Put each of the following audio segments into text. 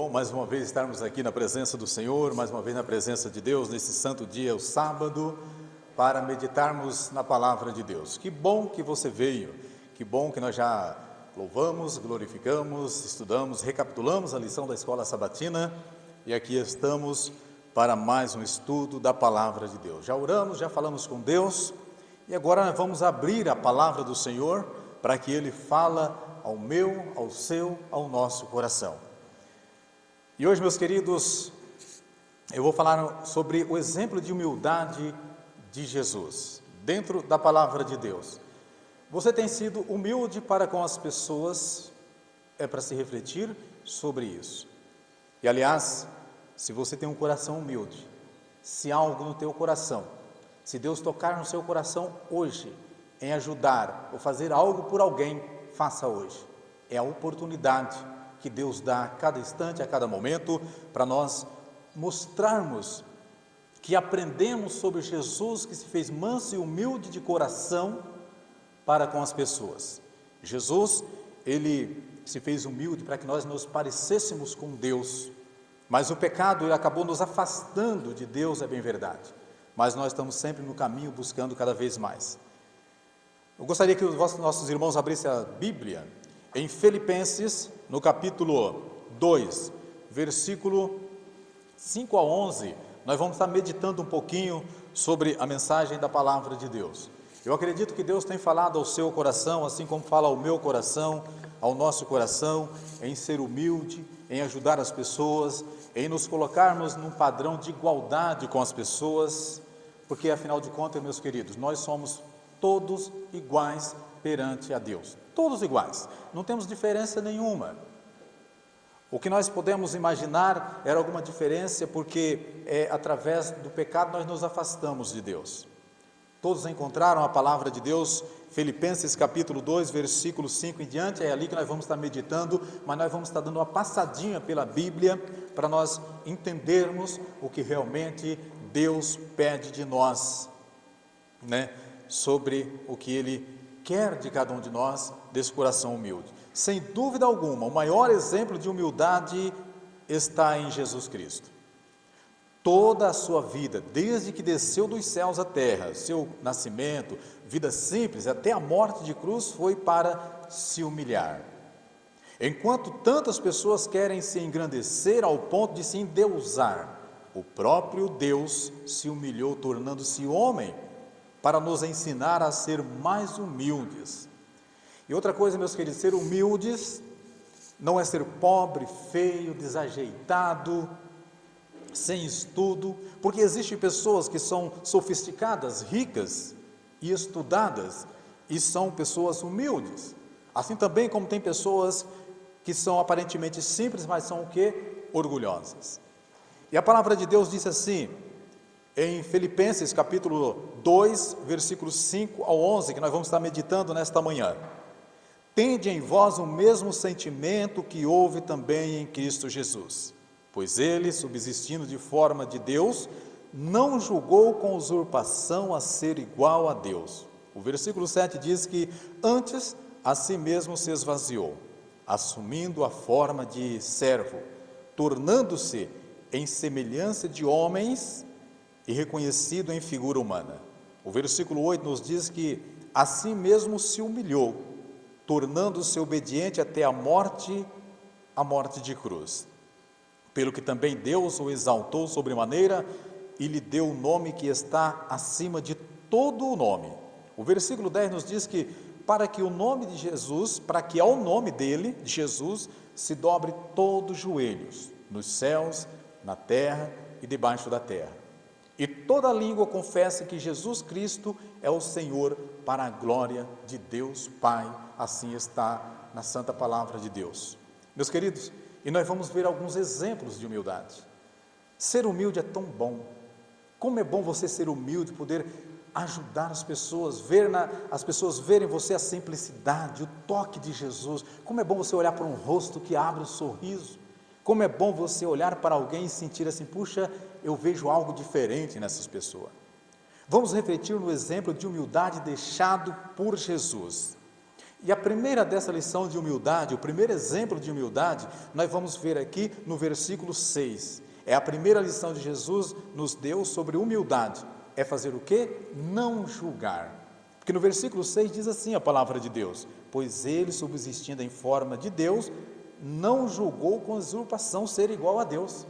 bom mais uma vez estarmos aqui na presença do Senhor, mais uma vez na presença de Deus, nesse santo dia, o sábado, para meditarmos na palavra de Deus. Que bom que você veio, que bom que nós já louvamos, glorificamos, estudamos, recapitulamos a lição da escola sabatina e aqui estamos para mais um estudo da palavra de Deus. Já oramos, já falamos com Deus e agora nós vamos abrir a palavra do Senhor para que Ele fala ao meu, ao seu, ao nosso coração. E hoje, meus queridos, eu vou falar sobre o exemplo de humildade de Jesus, dentro da palavra de Deus. Você tem sido humilde para com as pessoas? É para se refletir sobre isso. E aliás, se você tem um coração humilde, se há algo no teu coração, se Deus tocar no seu coração hoje, em ajudar ou fazer algo por alguém, faça hoje. É a oportunidade que Deus dá a cada instante, a cada momento, para nós mostrarmos que aprendemos sobre Jesus, que se fez manso e humilde de coração para com as pessoas. Jesus, Ele se fez humilde para que nós nos parecêssemos com Deus, mas o pecado, ele acabou nos afastando de Deus, é bem verdade, mas nós estamos sempre no caminho, buscando cada vez mais. Eu gostaria que os nossos irmãos abrissem a Bíblia em Filipenses, no capítulo 2, versículo 5 a 11, nós vamos estar meditando um pouquinho sobre a mensagem da palavra de Deus. Eu acredito que Deus tem falado ao seu coração, assim como fala ao meu coração, ao nosso coração, em ser humilde, em ajudar as pessoas, em nos colocarmos num padrão de igualdade com as pessoas, porque afinal de contas, meus queridos, nós somos todos iguais perante a Deus, todos iguais, não temos diferença nenhuma. O que nós podemos imaginar era alguma diferença, porque através do pecado nós nos afastamos de Deus. Todos encontraram a palavra de Deus, Filipenses capítulo 2, versículo 5 em diante, é ali que nós vamos estar meditando, mas nós vamos estar dando uma passadinha pela Bíblia, para nós entendermos o que realmente Deus pede de nós, sobre o que Ele quer de cada um de nós, desse coração humilde. Sem dúvida alguma, o maior exemplo de humildade está em Jesus Cristo. Toda a sua vida, desde que desceu dos céus à terra, seu nascimento, vida simples, até a morte de cruz, foi para se humilhar. Enquanto tantas pessoas querem se engrandecer ao ponto de se endeusar, o próprio Deus se humilhou, tornando-se homem, para nos ensinar a ser mais humildes. E outra coisa, meus queridos, ser humildes não é ser pobre, feio, desajeitado, sem estudo, porque existem pessoas que são sofisticadas, ricas e estudadas, e são pessoas humildes. Assim também como tem pessoas que são aparentemente simples, mas são o quê? Orgulhosas. E a palavra de Deus diz assim, em Filipenses capítulo 2, versículos 5 ao 11, que nós vamos estar meditando nesta manhã. Tende em vós o mesmo sentimento que houve também em Cristo Jesus, pois ele, subsistindo de forma de Deus, não julgou com usurpação a ser igual a Deus. O versículo 7 diz que antes a si mesmo se esvaziou, assumindo a forma de servo, tornando-se em semelhança de homens e reconhecido em figura humana. O versículo 8 nos diz que assim mesmo se humilhou, tornando-se obediente até a morte de cruz. Pelo que também Deus o exaltou sobremaneira e lhe deu o nome que está acima de todo o nome. O versículo 10 nos diz que para que o nome de Jesus, para que ao nome dele, de Jesus, se dobre todos os joelhos, nos céus, na terra e debaixo da terra. E toda língua confessa que Jesus Cristo é o Senhor, para a glória de Deus Pai, assim está na santa palavra de Deus. Meus queridos, e nós vamos ver alguns exemplos de humildade. Ser humilde é tão bom. Como é bom você ser humilde, poder ajudar as pessoas, as pessoas verem você a simplicidade, o toque de Jesus. Como é bom você olhar para um rosto que abre um sorriso. Como é bom você olhar para alguém e sentir assim, puxa, eu vejo algo diferente nessas pessoas. Vamos refletir no exemplo de humildade deixado por Jesus. E a primeira dessa lição de humildade, o primeiro exemplo de humildade, nós vamos ver aqui no versículo 6. É a primeira lição de Jesus nos deu sobre humildade. É fazer o quê? Não julgar. Porque no versículo 6 diz assim a palavra de Deus: pois ele, subsistindo em forma de Deus, não julgou com usurpação ser igual a Deus.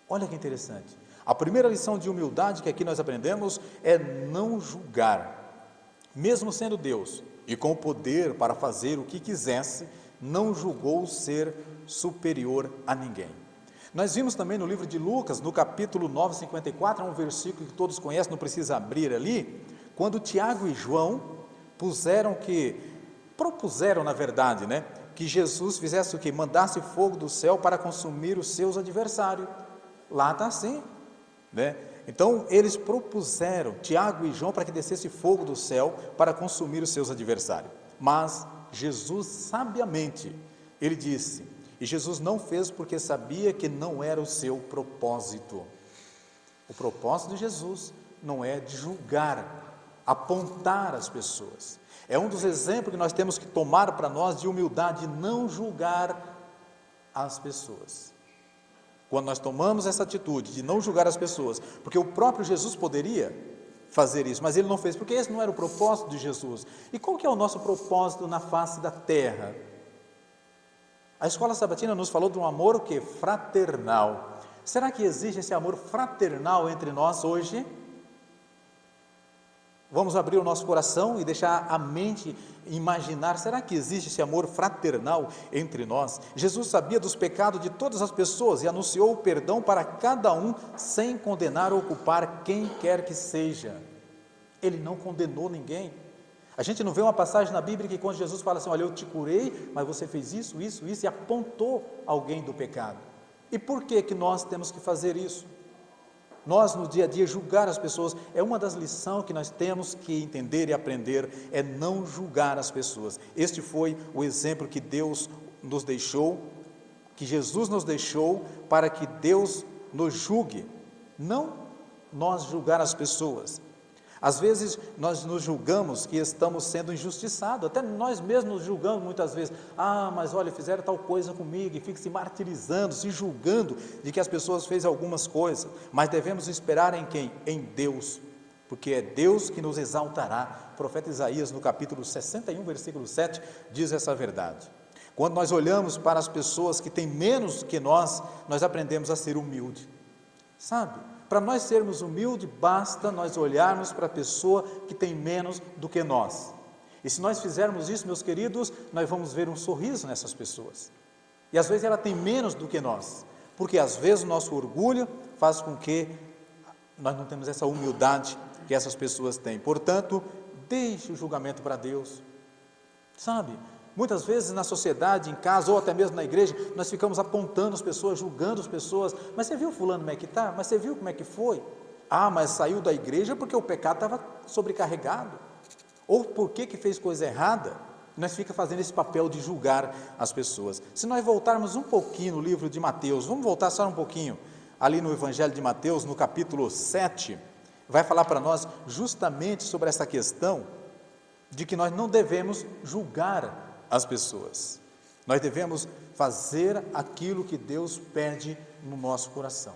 Olha que interessante. A primeira lição de humildade que aqui nós aprendemos é não julgar. Mesmo sendo Deus e com o poder para fazer o que quisesse, não julgou ser superior a ninguém. Nós vimos também no livro de Lucas, no capítulo 9, 54, é um versículo que todos conhecem, não precisa abrir ali, quando Tiago e João propuseram na verdade, que Jesus fizesse o quê? Mandasse fogo do céu para consumir os seus adversários. Lá está assim, Então, eles propuseram, Tiago e João, para que descesse fogo do céu para consumir os seus adversários. Mas Jesus, sabiamente, ele disse, e Jesus não fez porque sabia que não era o seu propósito. O propósito de Jesus não é de julgar, apontar as pessoas. É um dos exemplos que nós temos que tomar para nós de humildade, não julgar as pessoas. Quando nós tomamos essa atitude de não julgar as pessoas, porque o próprio Jesus poderia fazer isso, mas ele não fez, porque esse não era o propósito de Jesus. E qual que é o nosso propósito na face da terra? A escola sabatina nos falou de um amor o quê? Fraternal. Será que existe esse amor fraternal entre nós hoje? Vamos abrir o nosso coração e deixar a mente imaginar, será que existe esse amor fraternal entre nós? Jesus sabia dos pecados de todas as pessoas e anunciou o perdão para cada um, sem condenar ou culpar quem quer que seja. Ele não condenou ninguém. A gente não vê uma passagem na Bíblia que quando Jesus fala assim, olha, eu te curei, mas você fez isso, e apontou alguém do pecado. E por que que nós temos que fazer isso? Nós, no dia a dia, julgar as pessoas, é uma das lições que nós temos que entender e aprender, é não julgar as pessoas. Este foi o exemplo que Deus nos deixou, que Jesus nos deixou, para que Deus nos julgue, não nós julgar as pessoas. Às vezes, nós nos julgamos que estamos sendo injustiçados, até nós mesmos nos julgamos muitas vezes, mas olha, fizeram tal coisa comigo, e fica se martirizando, se julgando de que as pessoas fez algumas coisas, mas devemos esperar em quem? Em Deus, porque é Deus que nos exaltará. O profeta Isaías, no capítulo 61, versículo 7, diz essa verdade. Quando nós olhamos para as pessoas que têm menos que nós aprendemos a ser humilde, sabe? Para nós sermos humildes, basta nós olharmos para a pessoa que tem menos do que nós. E se nós fizermos isso, meus queridos, nós vamos ver um sorriso nessas pessoas. E às vezes ela tem menos do que nós, porque às vezes o nosso orgulho faz com que nós não temos essa humildade que essas pessoas têm. Portanto, deixe o julgamento para Deus, sabe? Muitas vezes na sociedade, em casa ou até mesmo na igreja, nós ficamos apontando as pessoas, julgando as pessoas. Mas você viu fulano como é que está? Mas você viu como é que foi? Mas saiu da igreja porque o pecado estava sobrecarregado. Ou porque que fez coisa errada. Nós ficamos fazendo esse papel de julgar as pessoas. Se nós voltarmos um pouquinho no livro de Mateus, vamos voltar só um pouquinho, ali no Evangelho de Mateus, no capítulo 7, vai falar para nós justamente sobre essa questão de que nós não devemos julgar as pessoas. Nós devemos fazer aquilo que Deus pede no nosso coração.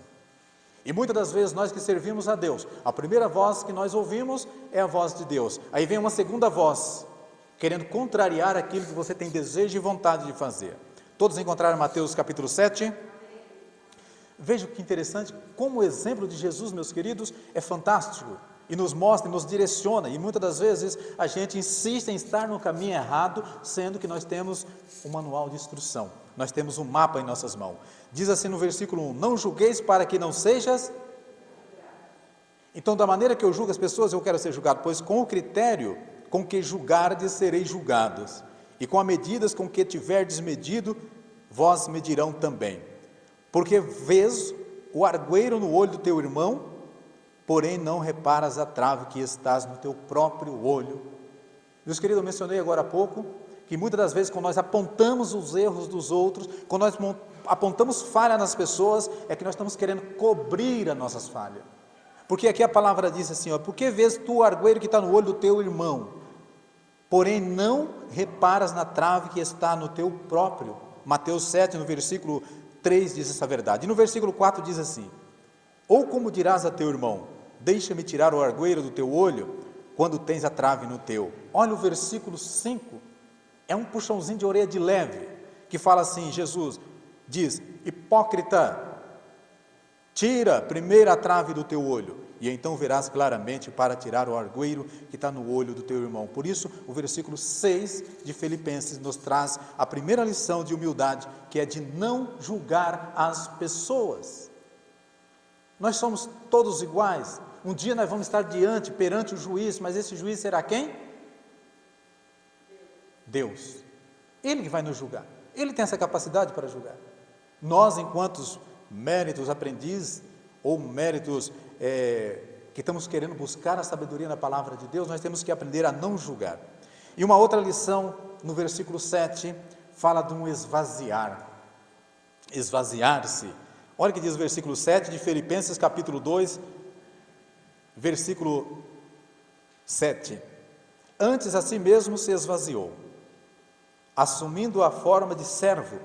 E muitas das vezes nós que servimos a Deus, a primeira voz que nós ouvimos é a voz de Deus. Aí vem uma segunda voz, querendo contrariar aquilo que você tem desejo e vontade de fazer. Todos encontraram Mateus capítulo 7? Veja que interessante, como o exemplo de Jesus, meus queridos, é fantástico. E nos mostra, e nos direciona, e muitas das vezes a gente insiste em estar no caminho errado, sendo que nós temos um manual de instrução, nós temos um mapa em nossas mãos. Diz assim no versículo 1, não julgueis para que não sejas. Então, da maneira que eu julgo as pessoas, eu quero ser julgado, pois com o critério com que julgardes, sereis julgados, e com as medidas com que tiverdes medido, vós medirão também. Porque vês o argueiro no olho do teu irmão, porém não reparas a trave que estás no teu próprio olho. Meus queridos, eu mencionei agora há pouco, que muitas das vezes quando nós apontamos os erros dos outros, quando nós apontamos falha nas pessoas, é que nós estamos querendo cobrir as nossas falhas. Porque aqui a palavra diz assim, porque vês tu o argueiro que está no olho do teu irmão, porém não reparas na trave que está no teu próprio. Mateus 7, no versículo 3 diz essa verdade. E no versículo 4 diz assim: ou como dirás a teu irmão, deixa-me tirar o argueiro do teu olho, quando tens a trave no teu. Olha o versículo 5, é um puxãozinho de orelha de leve, que fala assim, Jesus diz: hipócrita, tira primeiro a trave do teu olho, e então verás claramente para tirar o argueiro que está no olho do teu irmão. Por isso, o versículo 6 de Filipenses nos traz a primeira lição de humildade, que é de não julgar as pessoas. Nós somos todos iguais. Um dia nós vamos estar perante o juiz, mas esse juiz será quem? Deus. Ele que vai nos julgar. Ele tem essa capacidade para julgar. Nós, enquanto méritos aprendizes, ou méritos que estamos querendo buscar a sabedoria na palavra de Deus, nós temos que aprender a não julgar. E uma outra lição, no versículo 7, fala de um esvaziar. Esvaziar-se. Olha o que diz o versículo 7 de Filipenses capítulo 2, versículo 7. Antes a si mesmo se esvaziou, assumindo a forma de servo,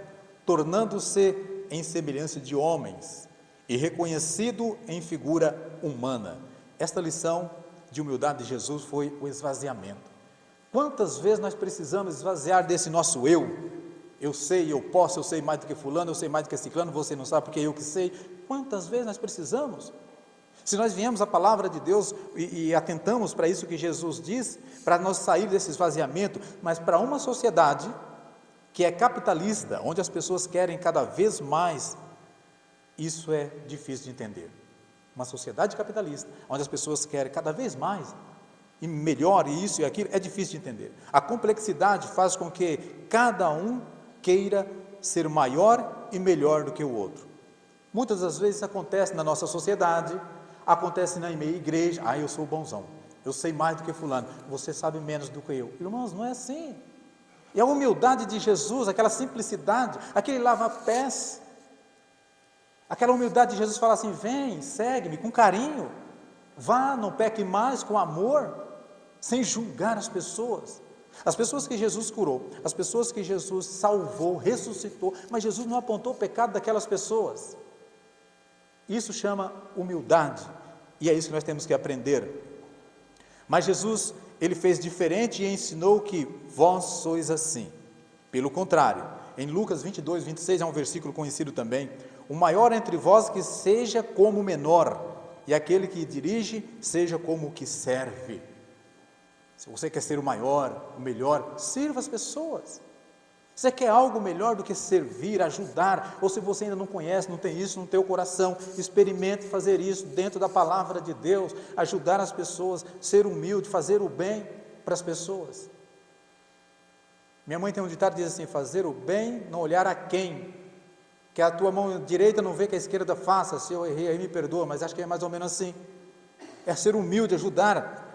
tornando-se em semelhança de homens, e reconhecido em figura humana. Esta lição de humildade de Jesus foi o esvaziamento. Quantas vezes nós precisamos esvaziar desse nosso eu sei, eu posso, eu sei mais do que fulano, eu sei mais do que ciclano, você não sabe porque eu que sei. Quantas vezes nós precisamos? Se nós viemos à palavra de Deus e atentamos para isso que Jesus diz, para nós sair desse esvaziamento, mas para uma sociedade que é capitalista, onde as pessoas querem cada vez mais, isso é difícil de entender. Uma sociedade capitalista, onde as pessoas querem cada vez mais, e melhor, e isso e aquilo, é difícil de entender. A complexidade faz com que cada um queira ser maior e melhor do que o outro. Muitas das vezes isso acontece na nossa sociedade, acontece na minha igreja. Eu sou bonzão, eu sei mais do que fulano, você sabe menos do que eu. Irmãos, não é assim. E a humildade de Jesus, aquela simplicidade, aquele lava-pés, aquela humildade de Jesus fala assim: vem, segue-me com carinho, vá, não peque mais, com amor, sem julgar as pessoas que Jesus curou, as pessoas que Jesus salvou, ressuscitou, mas Jesus não apontou o pecado daquelas pessoas. Isso chama humildade, e é isso que nós temos que aprender. Mas Jesus, ele fez diferente e ensinou que vós sois assim. Pelo contrário, em Lucas 22, 26, é um versículo conhecido também: o maior entre vós que seja como o menor, e aquele que dirige seja como o que serve. Se você quer ser o maior, o melhor, sirva as pessoas. Você quer algo melhor do que servir, ajudar, ou se você ainda não conhece, não tem isso no teu coração, experimente fazer isso dentro da palavra de Deus, ajudar as pessoas, ser humilde, fazer o bem para as pessoas. Minha mãe tem um ditado que diz assim: fazer o bem, não olhar a quem, que a tua mão direita não vê que a esquerda faça. Se eu errei aí me perdoa, mas acho que é mais ou menos assim. É ser humilde, ajudar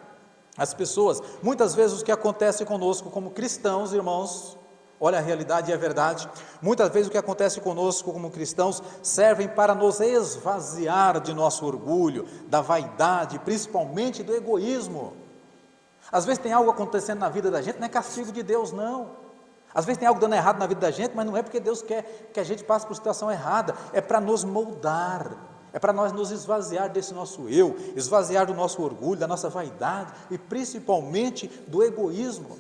as pessoas. Muitas vezes o que acontece conosco como cristãos, irmãos, olha a realidade e a verdade, muitas vezes o que acontece conosco como cristãos servem para nos esvaziar de nosso orgulho, da vaidade, principalmente do egoísmo. Às vezes tem algo acontecendo na vida da gente, não é castigo de Deus, não. Às vezes tem algo dando errado na vida da gente, mas não é porque Deus quer que a gente passe por situação errada, é para nos moldar, é para nós nos esvaziar desse nosso eu, esvaziar do nosso orgulho, da nossa vaidade e principalmente do egoísmo.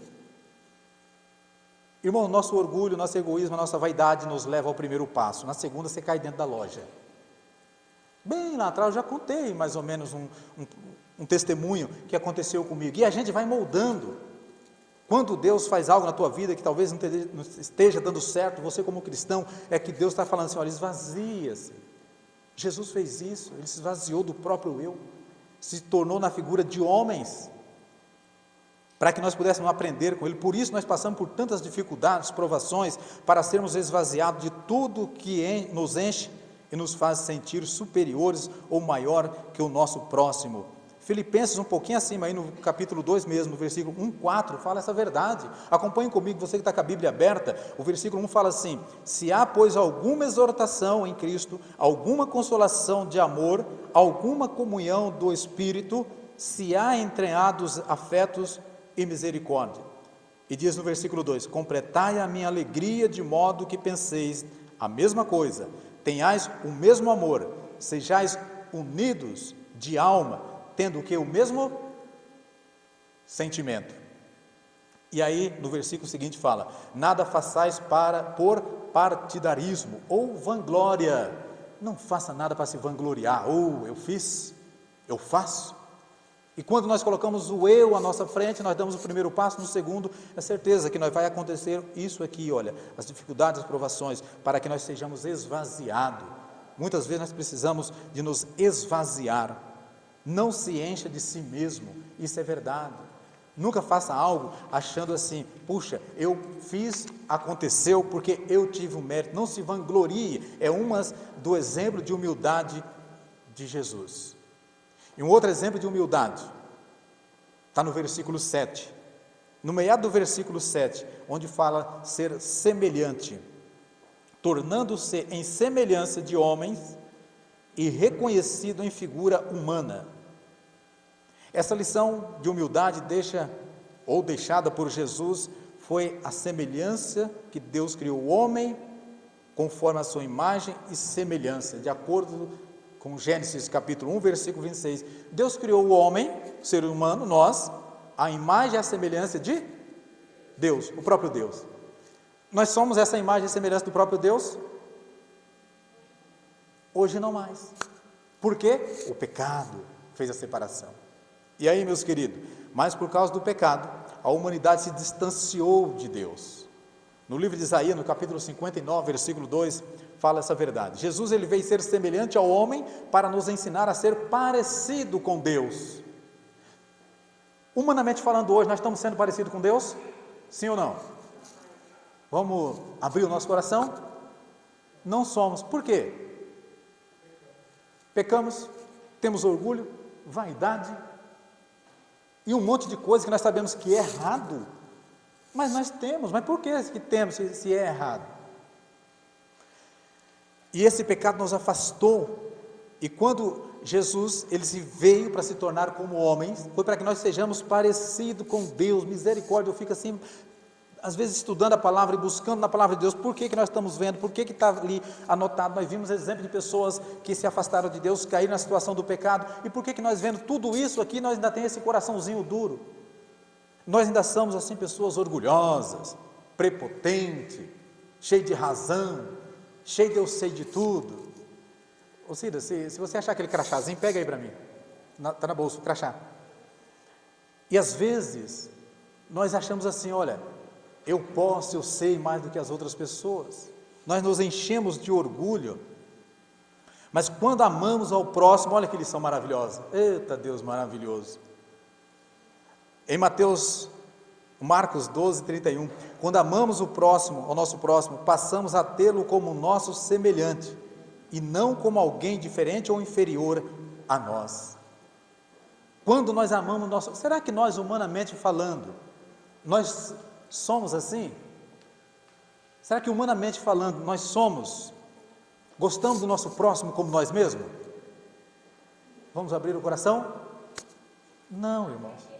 Irmão, nosso orgulho, nosso egoísmo, a nossa vaidade nos leva ao primeiro passo. Na segunda você cai dentro da loja. Bem lá atrás eu já contei mais ou menos um testemunho que aconteceu comigo, e a gente vai moldando. Quando Deus faz algo na tua vida que talvez não esteja dando certo, você como cristão, é que Deus está falando assim: olha, esvazia-se. Jesus fez isso, ele se esvaziou do próprio eu, se tornou na figura de homens, para que nós pudéssemos aprender com ele. Por isso nós passamos por tantas dificuldades, provações, para sermos esvaziados de tudo que nos enche e nos faz sentir superiores ou maior que o nosso próximo. Filipenses, um pouquinho acima, aí no capítulo 2 mesmo, no versículo 1, 4, fala essa verdade. Acompanhe comigo, você que está com a Bíblia aberta. O versículo 1 fala assim: se há, pois, alguma exortação em Cristo, alguma consolação de amor, alguma comunhão do Espírito, se há entranhados afetos e misericórdia. E diz no versículo 2: completai a minha alegria de modo que penseis a mesma coisa, tenhais o mesmo amor, sejais unidos de alma, tendo o que? O mesmo sentimento. E aí no versículo seguinte fala: nada façais por partidarismo ou vanglória. Não faça nada para se vangloriar, ou eu fiz, eu faço. E quando nós colocamos o eu à nossa frente, nós damos o primeiro passo, no segundo, é certeza que nós vai acontecer isso aqui, olha, as dificuldades, as provações, para que nós sejamos esvaziados. Muitas vezes nós precisamos de nos esvaziar. Não se encha de si mesmo, isso é verdade. Nunca faça algo achando assim: puxa, eu fiz, aconteceu porque eu tive o mérito. Não se vanglorie, é uma do exemplo de humildade de Jesus. E um outro exemplo de humildade está no versículo 7, no meio do versículo 7, onde fala ser semelhante, tornando-se em semelhança de homens e reconhecido em figura humana. Essa lição de humildade deixada por Jesus foi a semelhança que Deus criou o homem conforme a sua imagem e semelhança, de acordo com Gênesis capítulo 1, versículo 26, Deus criou o homem, o ser humano, nós, a imagem e a semelhança de Deus, o próprio Deus. Nós somos essa imagem e semelhança do próprio Deus? Hoje não mais. Por quê? O pecado fez a separação. E aí, meus queridos, mas por causa do pecado, a humanidade se distanciou de Deus. No livro de Isaías, no capítulo 59, versículo 2, fala essa verdade. Jesus, ele veio ser semelhante ao homem para nos ensinar a ser parecido com Deus. Humanamente falando, hoje nós estamos sendo parecidos com Deus? Sim ou não? Vamos abrir o nosso coração? Não somos. Por quê? Pecamos, temos orgulho, vaidade e um monte de coisas que nós sabemos que é errado. Mas nós temos. Mas por que temos se é errado? E esse pecado nos afastou. E quando Jesus, ele veio para se tornar como homens, foi para que nós sejamos parecidos com Deus. Misericórdia, eu fico assim, às vezes estudando a palavra e buscando na palavra de Deus, por que nós estamos vendo, por que está ali anotado, nós vimos exemplo de pessoas que se afastaram de Deus, caíram na situação do pecado, e por que nós vendo tudo isso aqui, nós ainda temos esse coraçãozinho duro, nós ainda somos assim pessoas orgulhosas, prepotentes, cheias de razão, cheias de eu sei de tudo. Ô Cida, se você achar aquele crachazinho, pega aí para mim, está na bolsa, o crachá. E às vezes, nós achamos assim, olha, eu posso, eu sei mais do que as outras pessoas, nós nos enchemos de orgulho, mas quando amamos ao próximo, olha que lição maravilhosa, eita Deus maravilhoso, em Marcos 12, 31, quando amamos o próximo, ao nosso próximo, passamos a tê-lo como nosso semelhante, e não como alguém diferente ou inferior a nós. Quando nós amamos o nosso, será que nós humanamente falando, nós somos assim? Será que humanamente falando, nós gostamos do nosso próximo como nós mesmos? Vamos abrir o coração? Não, irmãos.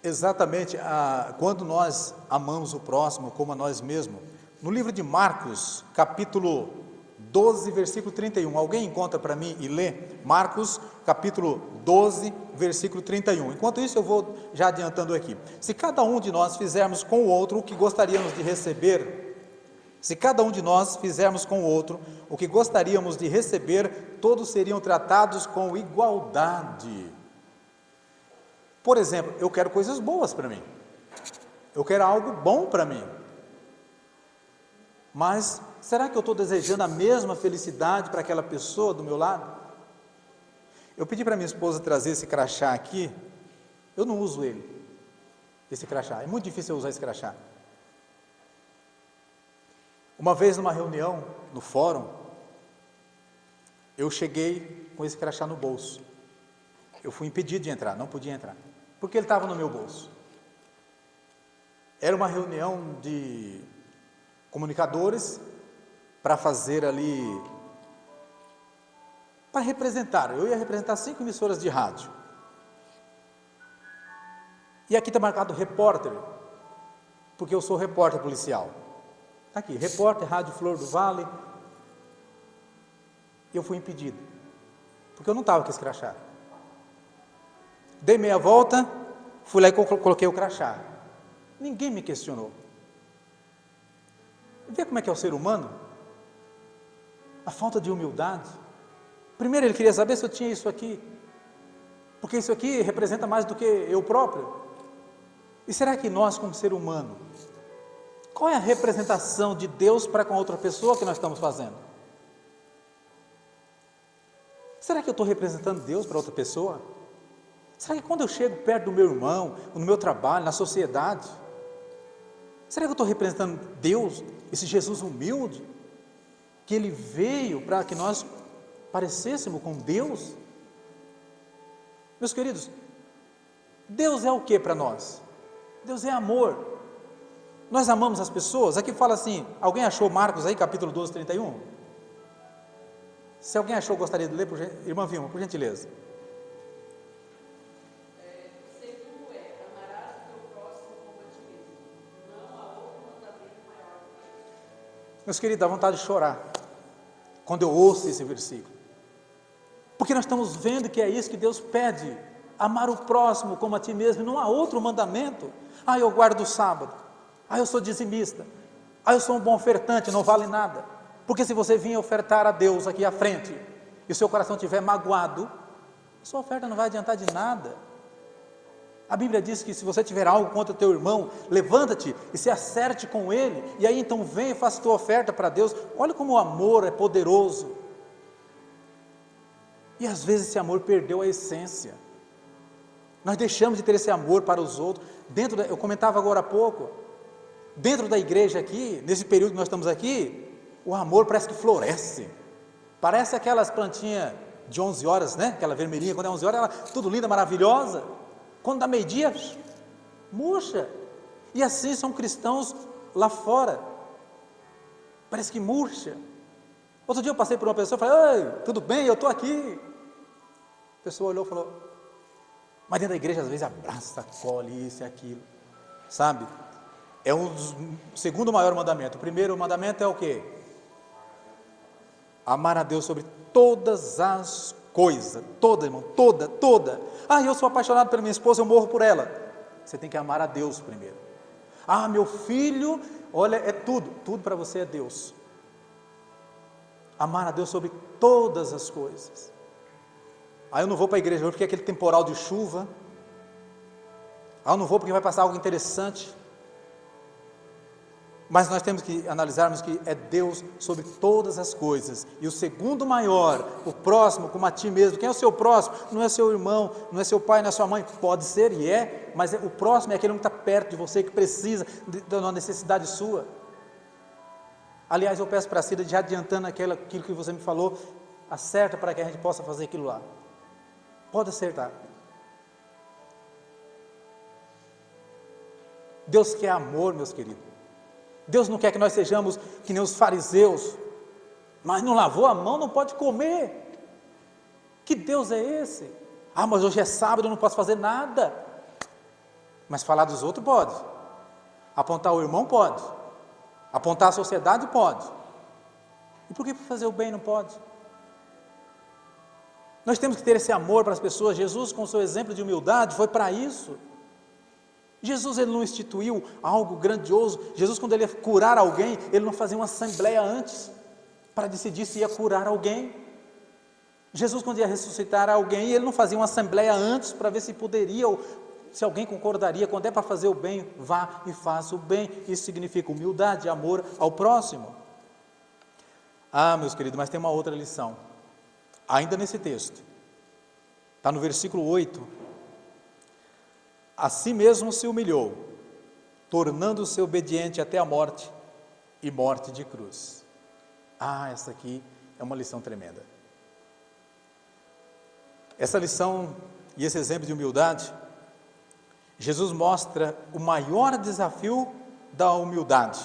Exatamente, quando nós amamos o próximo como a nós mesmos, no livro de Marcos, capítulo 12, versículo 31, alguém encontra para mim e lê? Marcos, capítulo 12, versículo 31, enquanto isso eu vou já adiantando aqui, se cada um de nós fizermos com o outro o que gostaríamos de receber, todos seriam tratados com igualdade. Por exemplo, eu quero coisas boas para mim, eu quero algo bom para mim, mas será que eu estou desejando a mesma felicidade para aquela pessoa do meu lado? Eu pedi para minha esposa trazer esse crachá aqui, eu não uso esse crachá, é muito difícil eu usar esse crachá. Uma vez numa reunião, no fórum, eu cheguei com esse crachá no bolso, eu fui impedido de entrar, não podia entrar, porque ele estava no meu bolso. Era uma reunião de comunicadores, para fazer ali, para representar. Eu ia representar 5 emissoras de rádio. E aqui está marcado repórter, porque eu sou repórter policial. Aqui, repórter, Rádio Flor do Vale. Eu fui impedido, porque eu não estava com esse crachá. Dei meia volta, fui lá e coloquei o crachá. Ninguém me questionou. Vê como é que é o ser humano? A falta de humildade. Primeiro ele queria saber se eu tinha isso aqui, porque isso aqui representa mais do que eu próprio. E será que nós, como ser humano, qual é a representação de Deus para com outra pessoa que nós estamos fazendo? Será que eu estou representando Deus para outra pessoa? Será que quando eu chego perto do meu irmão, no meu trabalho, na sociedade, será que eu estou representando Deus, esse Jesus humilde, que Ele veio para que nós parecêssemos com Deus? Meus queridos, Deus é o que para nós? Deus é amor. Nós amamos as pessoas. Aqui fala assim, alguém achou Marcos aí, capítulo 12, 31? Se alguém achou, gostaria de ler, irmã Vilma, por gentileza. Segundo amarás o teu próximo como a ti mesmo. Não há outro mandamento maior do que esse. Meus queridos, dá vontade de chorar quando eu ouço esse versículo. Porque nós estamos vendo que é isso que Deus pede. Amar o próximo como a ti mesmo. Não há outro mandamento. Eu guardo o sábado. Eu sou dizimista. Eu sou um bom ofertante, não vale nada. Porque se você vir ofertar a Deus aqui à frente, e o seu coração estiver magoado, sua oferta não vai adiantar de nada. A Bíblia diz que se você tiver algo contra o teu irmão, levanta-te e se acerte com ele, e aí então vem e faça a tua oferta para Deus. Olha como o amor é poderoso. E às vezes esse amor perdeu a essência. Nós deixamos de ter esse amor para os outros. Eu comentava agora há pouco, dentro da igreja aqui, nesse período que nós estamos aqui, o amor parece que floresce. Parece aquelas plantinhas de 11 horas, né? Aquela vermelhinha, quando é 11 horas, ela tudo linda, maravilhosa. Quando dá meio-dia, murcha. E assim são cristãos lá fora. Parece que murcha. Outro dia eu passei por uma pessoa e falei, oi, tudo bem? Eu estou aqui. A pessoa olhou e falou, mas dentro da igreja às vezes abraça, acolhe isso e aquilo. Sabe? É o segundo maior mandamento. O primeiro mandamento é o quê? Amar a Deus sobre todas as coisas. Toda, irmão, toda. Eu sou apaixonado pela minha esposa, eu morro por ela. Você tem que amar a Deus primeiro. Meu filho, olha, é tudo para você é Deus. Amar a Deus sobre todas as coisas. Eu não vou para a igreja hoje porque é aquele temporal de chuva. Eu não vou porque vai passar algo interessante. Mas nós temos que analisarmos que é Deus sobre todas as coisas. E o segundo maior, o próximo, como a ti mesmo. Quem é o seu próximo? Não é seu irmão, não é seu pai, não é sua mãe. Pode ser e é, mas o próximo é aquele que está perto de você, que precisa de uma necessidade sua. Aliás, eu peço para a Cida, já adiantando aquilo que você me falou, acerta para que a gente possa fazer aquilo lá. Pode acertar. Deus quer amor, meus queridos. Deus não quer que nós sejamos que nem os fariseus, mas não lavou a mão, não pode comer. Que Deus é esse? Mas hoje é sábado, eu não posso fazer nada. Mas falar dos outros pode. Apontar o irmão pode. Apontar a sociedade pode. E por que fazer o bem não pode? Nós temos que ter esse amor para as pessoas. Jesus, com o seu exemplo de humildade, foi para isso. Jesus, ele não instituiu algo grandioso. Jesus, quando ele ia curar alguém, ele não fazia uma assembleia antes para decidir se ia curar alguém. Jesus, quando ia ressuscitar alguém, ele não fazia uma assembleia antes para ver se poderia, ou se alguém concordaria. Quando é para fazer o bem, vá e faça o bem. Isso significa humildade, amor ao próximo. Meus queridos, mas tem uma outra lição, ainda nesse texto, está no versículo 8. A si mesmo se humilhou, tornando-se obediente até a morte, e morte de cruz. Essa aqui é uma lição tremenda. Essa lição e esse exemplo de humildade, Jesus mostra o maior desafio da humildade,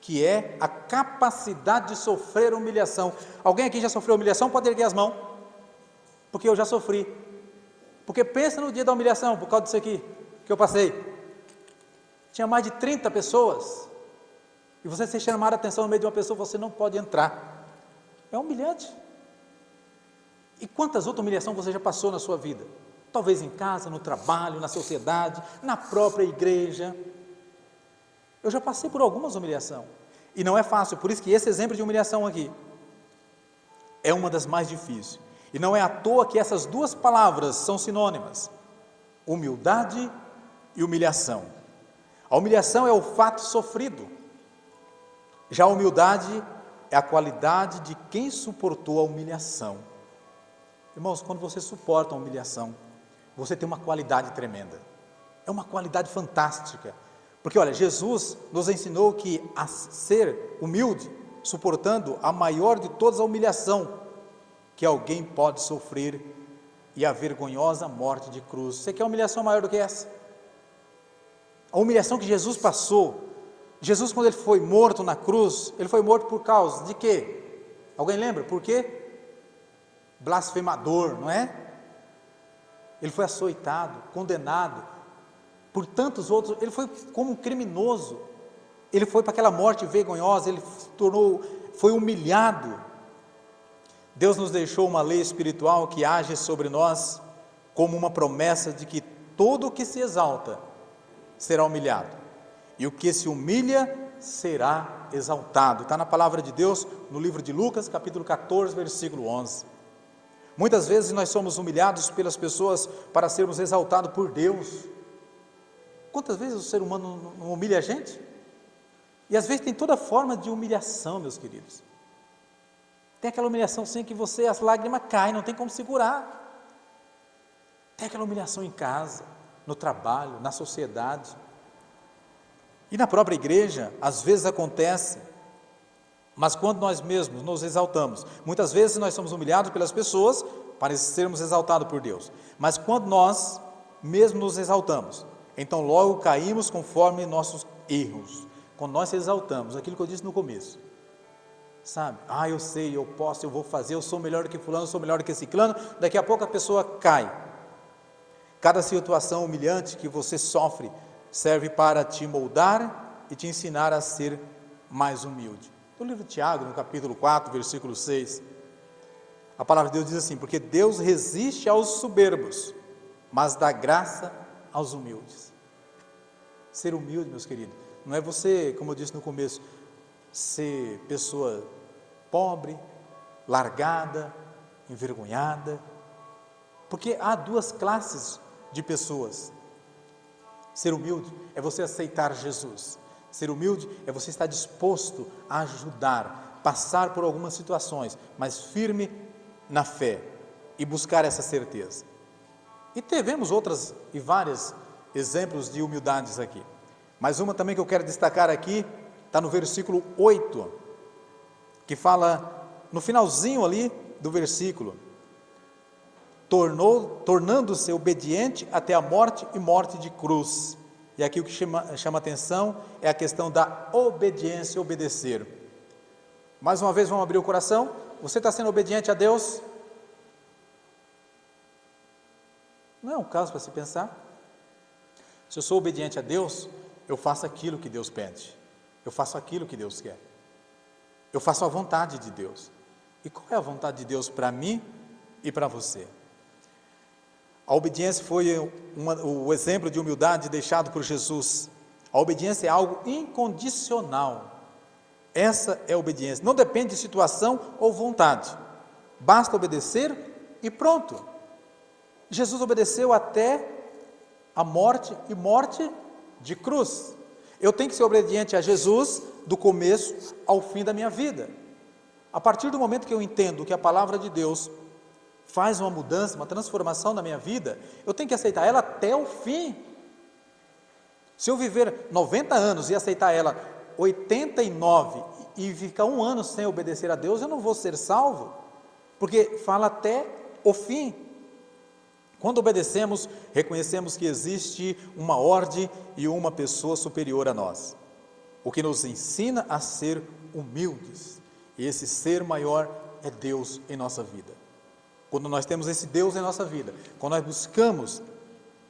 que é a capacidade de sofrer humilhação. Alguém aqui já sofreu humilhação? Pode erguer as mãos, porque eu já sofri. Porque pensa no dia da humilhação, por causa disso aqui, que eu passei. Tinha mais de 30 pessoas, e você se chamar a atenção no meio de uma pessoa, você não pode entrar. É humilhante. E quantas outras humilhações você já passou na sua vida? Talvez em casa, no trabalho, na sociedade, na própria igreja. Eu já passei por algumas humilhações, e não é fácil, por isso que esse exemplo de humilhação aqui é uma das mais difíceis, e não é à toa que essas duas palavras são sinônimas, humildade e humilhação. A humilhação é o fato sofrido, já a humildade é a qualidade de quem suportou a humilhação. Irmãos, quando você suporta a humilhação, você tem uma qualidade tremenda, é uma qualidade fantástica. Porque olha, Jesus nos ensinou que a ser humilde, suportando a maior de todas a humilhação que alguém pode sofrer e a vergonhosa morte de cruz. Você quer humilhação maior do que essa? A humilhação que Jesus passou. Jesus, quando ele foi morto na cruz, ele foi morto por causa de quê? Alguém lembra? Por quê? Blasfemador, não é? Ele foi açoitado, condenado por tantos outros, ele foi como um criminoso, ele foi para aquela morte vergonhosa, ele foi humilhado. Deus nos deixou uma lei espiritual que age sobre nós como uma promessa de que todo o que se exalta será humilhado, e o que se humilha será exaltado. Está na palavra de Deus, no livro de Lucas, capítulo 14, versículo 11. Muitas vezes nós somos humilhados pelas pessoas para sermos exaltados por Deus. Quantas vezes o ser humano não humilha a gente? E às vezes tem toda forma de humilhação, meus queridos. Tem aquela humilhação sim que as lágrimas caem, não tem como segurar. Tem aquela humilhação em casa, no trabalho, na sociedade. E na própria igreja, às vezes acontece, mas quando nós mesmos nos exaltamos, muitas vezes nós somos humilhados pelas pessoas para sermos exaltados por Deus. Mas quando nós mesmos nos exaltamos, então logo caímos conforme nossos erros. Quando nós se exaltamos, aquilo que eu disse no começo, sabe? Eu sei, eu posso, eu vou fazer, eu sou melhor do que fulano, eu sou melhor do que ciclano. Daqui a pouco a pessoa cai. Cada situação humilhante que você sofre serve para te moldar e te ensinar a ser mais humilde. No livro de Tiago, no capítulo 4, versículo 6, a palavra de Deus diz assim: porque Deus resiste aos soberbos, mas dá graça aos humildes. Ser humilde, meus queridos, não é você, como eu disse no começo, ser pessoa pobre, largada, envergonhada, porque há duas classes de pessoas. Ser humilde é você aceitar Jesus. Ser humilde é você estar disposto a ajudar, passar por algumas situações, mas firme na fé e buscar essa certeza. E tivemos outras e vários exemplos de humildades aqui, mas uma também que eu quero destacar aqui, está no versículo 8, que fala, no finalzinho ali do versículo, tornando-se obediente até a morte e morte de cruz. E aqui o que chama atenção é a questão da obediência, obedecer. Mais uma vez vamos abrir o coração. Você está sendo obediente a Deus? Não é um caso para se pensar? Se eu sou obediente a Deus, eu faço aquilo que Deus pede, eu faço aquilo que Deus quer, eu faço a vontade de Deus. E qual é a vontade de Deus para mim e para você? A obediência foi o exemplo de humildade deixado por Jesus. A obediência é algo incondicional. Essa é a obediência, não depende de situação ou vontade, basta obedecer e pronto. Jesus obedeceu até a morte e morte de cruz. Eu tenho que ser obediente a Jesus do começo ao fim da minha vida. A partir do momento que eu entendo que a palavra de Deus faz uma mudança, uma transformação na minha vida, eu tenho que aceitar ela até o fim. Se eu viver 90 anos e aceitar ela 89 e ficar um ano sem obedecer a Deus, eu não vou ser salvo, porque fala até o fim. Quando obedecemos, reconhecemos que existe uma ordem e uma pessoa superior a nós. o que nos ensina a ser humildes. E esse ser maior é Deus em nossa vida. Quando nós temos esse Deus em nossa vida, quando nós buscamos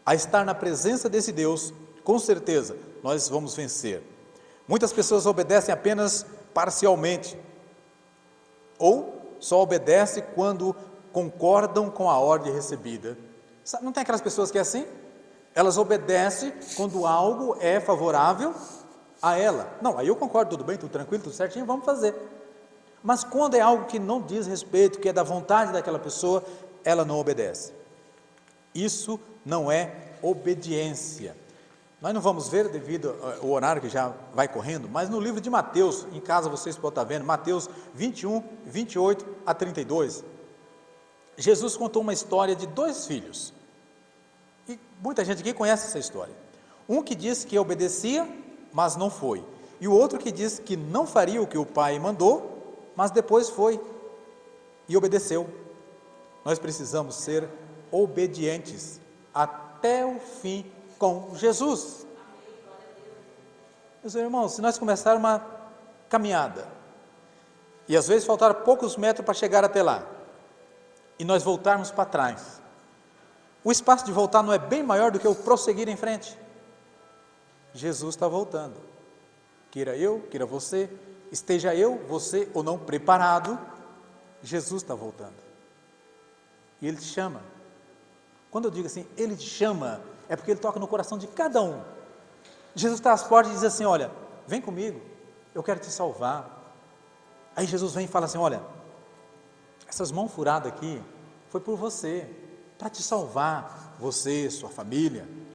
a estar na presença desse Deus, com certeza nós vamos vencer. Muitas pessoas obedecem apenas parcialmente, ou só obedecem quando concordam com a ordem recebida. Não tem aquelas pessoas que é assim? Elas obedecem quando algo é favorável a ela. Não, aí eu concordo, tudo bem, tudo tranquilo, tudo certinho, vamos fazer. Mas quando é algo que não diz respeito, que é da vontade daquela pessoa, ela não obedece. Isso não é obediência. Nós não vamos ver devido ao horário que já vai correndo, mas no livro de Mateus, em casa vocês podem estar vendo, Mateus 21, 28 a 32, Jesus contou uma história de 2 filhos. E muita gente aqui conhece essa história. Um que disse que obedecia, mas não foi. E o outro que disse que não faria o que o pai mandou, mas depois foi e obedeceu. Nós precisamos ser obedientes até o fim com Jesus. Meus irmãos, se nós começarmos uma caminhada, e às vezes faltar poucos metros para chegar até lá, e nós voltarmos para trás, o espaço de voltar não é bem maior do que o prosseguir em frente. Jesus está voltando. Queira eu, queira você, esteja eu, você ou não preparado, Jesus está voltando. E Ele te chama. Quando eu digo assim, Ele te chama, é porque Ele toca no coração de cada um. Jesus está às portas e diz assim, olha, vem comigo, eu quero te salvar. Aí Jesus vem e fala assim, olha, essas mãos furadas aqui, foi por você, para te salvar, você, sua família.